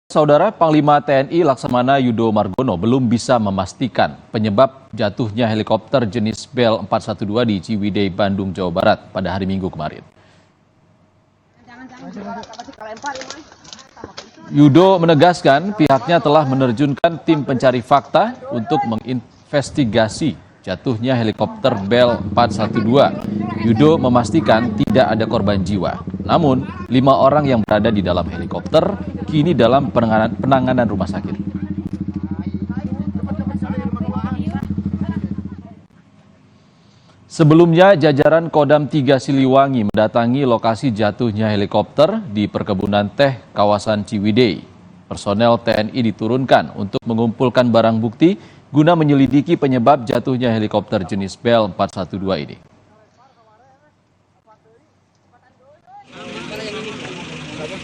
Saudara Panglima TNI Laksamana Yudo Margono belum bisa memastikan penyebab jatuhnya helikopter jenis Bell 412 di Ciwidey, Bandung, Jawa Barat pada hari Minggu kemarin. Yudo menegaskan pihaknya telah menerjunkan tim pencari fakta untuk menginvestigasi jatuhnya helikopter Bell 412. Yudo memastikan tidak ada korban jiwa. Namun, 5 orang yang berada di dalam helikopter kini dalam penanganan rumah sakit. Sebelumnya, jajaran Kodam 3 Siliwangi mendatangi lokasi jatuhnya helikopter di perkebunan teh kawasan Ciwidey. Personel TNI diturunkan untuk mengumpulkan barang bukti guna menyelidiki penyebab jatuhnya helikopter jenis Bell 412 ini.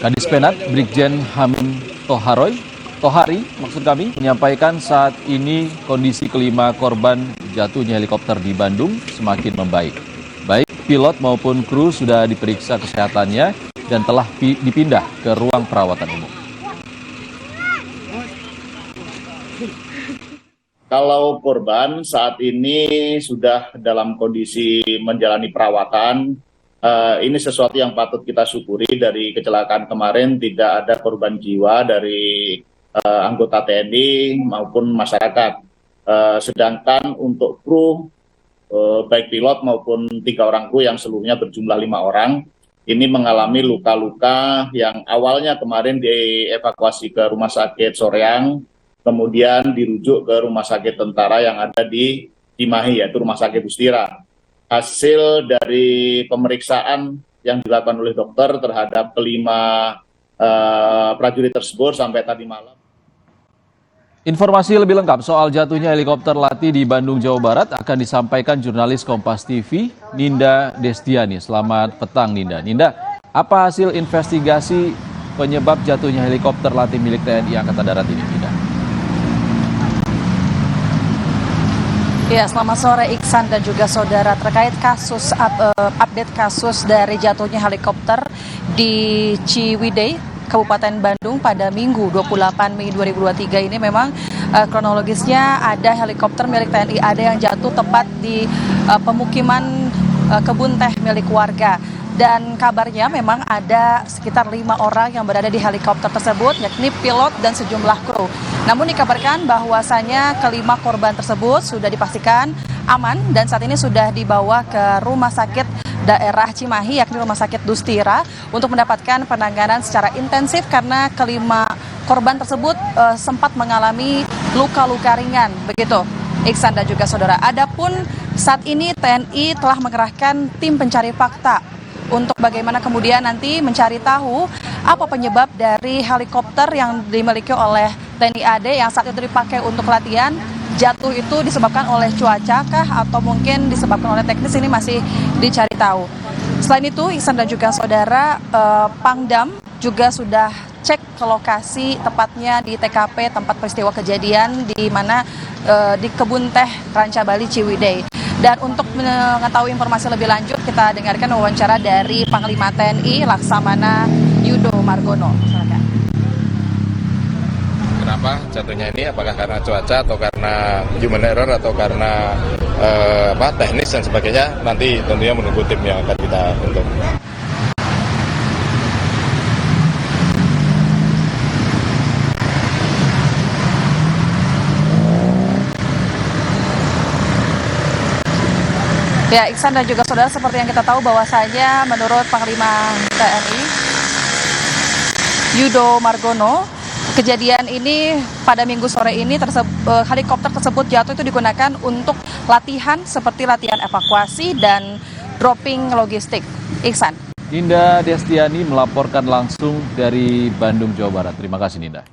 Kadis Penat Brigjen Hamim Tohari menyampaikan saat ini kondisi kelima korban jatuhnya helikopter di Bandung semakin membaik. Baik pilot maupun kru sudah diperiksa kesehatannya dan telah dipindah ke ruang perawatan umum. Kalau korban saat ini sudah dalam kondisi menjalani perawatan, ini sesuatu yang patut kita syukuri. Dari kecelakaan kemarin tidak ada korban jiwa dari anggota TNI maupun masyarakat. Sedangkan untuk kru, baik pilot maupun 3 orang kru yang seluruhnya berjumlah 5 orang, ini mengalami luka-luka yang awalnya kemarin dievakuasi ke Rumah Sakit Soreang, kemudian dirujuk ke Rumah Sakit Tentara yang ada di Cimahi, yaitu Rumah Sakit Bustira. Hasil dari pemeriksaan yang dilakukan oleh dokter terhadap kelima prajurit tersebut sampai tadi malam. Informasi lebih lengkap soal jatuhnya helikopter latih di Bandung, Jawa Barat akan disampaikan jurnalis Kompas TV, Ninda Destiani. Selamat petang, Ninda. Ninda, apa hasil investigasi penyebab jatuhnya helikopter latih milik TNI Angkatan Darat ini, Ninda? Ya, selamat sore Iksan dan juga saudara. Terkait kasus update kasus dari jatuhnya helikopter di Ciwidey, Kabupaten Bandung pada Minggu 28 Mei 2023 ini memang kronologisnya ada helikopter milik TNI AD yang jatuh tepat di pemukiman kebun teh milik warga. Dan kabarnya memang ada sekitar 5 orang yang berada di helikopter tersebut, yakni pilot dan sejumlah kru. Namun dikabarkan bahwasanya kelima korban tersebut sudah dipastikan aman dan saat ini sudah dibawa ke rumah sakit daerah Cimahi, yakni Rumah Sakit Bustira, untuk mendapatkan penanganan secara intensif karena kelima korban tersebut sempat mengalami luka-luka ringan. Begitu, Iksan dan juga saudara. Adapun saat ini TNI telah mengerahkan tim pencari fakta untuk bagaimana kemudian nanti mencari tahu apa penyebab dari helikopter yang dimiliki oleh TNI AD yang saat itu dipakai untuk latihan jatuh itu disebabkan oleh cuaca kah atau mungkin disebabkan oleh teknis, ini masih dicari tahu. Selain itu, Iksan dan juga saudara, Pangdam juga sudah cek ke lokasi tepatnya di TKP tempat peristiwa kejadian di mana di kebun teh Ranca Bali Ciwidey. Dan untuk mengetahui informasi lebih lanjut, kita dengarkan wawancara dari Panglima TNI Laksamana Yudo Margono. Silakan. Kenapa jatuhnya ini? Apakah karena cuaca atau karena human error atau karena teknis dan sebagainya? Nanti tentunya menunggu tim yang akan kita bentuk. Ya, Iksan dan juga saudara, seperti yang kita tahu bahwasanya menurut Panglima TNI Yudo Margono, kejadian ini pada Minggu sore ini helikopter tersebut jatuh itu digunakan untuk latihan seperti latihan evakuasi dan dropping logistik. Iksan. Ninda Destiani melaporkan langsung dari Bandung, Jawa Barat. Terima kasih, Ninda.